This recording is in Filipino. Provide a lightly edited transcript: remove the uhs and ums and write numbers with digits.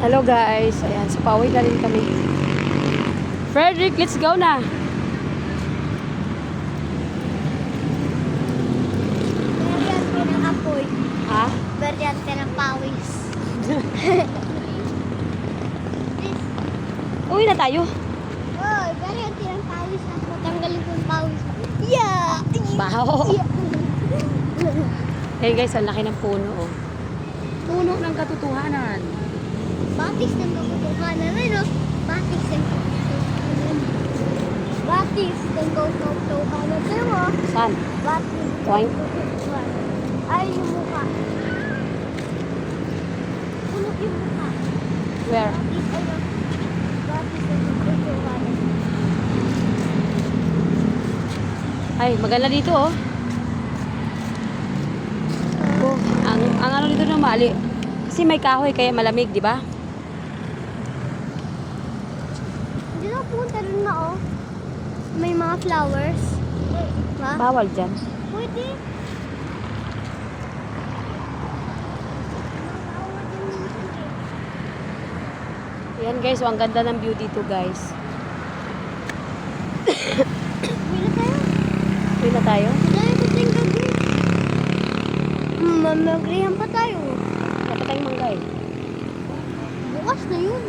Hello guys, ayan, sa pauwi na rin kami. Frederick, let's go na. Beryante ng apoy. Ha? Beryante ng pawis. Uwi na tayo. Oh, beryante ng pawis. Ako tanggalin ko yung pawis. Yeah! Baho. Yeah. Ayan guys, ang laki ng puno. Oh. Puno ng katotohanan. Batis ng katotohanan. Ano? Batis ng katotohanan. Batis ng katotohanan. Sa'yo mo? Saan? Batis ng Point? katotohanan. Ay, yung mukha. Puno yung mukha. Where? Batis, ano? Batis ng katotohanan. Ay, maganda dito oh. Oh, ang ano dito na mali. Kasi may kahoy kaya malamig, di ba? Hindi na punta rin na, oh. May mga flowers. Ha? Bawal dyan. Pwede. Ayan guys, oh, ang ganda ng view dito guys. Uwi na tayo. Uwi na tayo. Dahil ito yung gabi. Mamagrihan pa tayo. Dapat tayong manggay. Bukas na yun.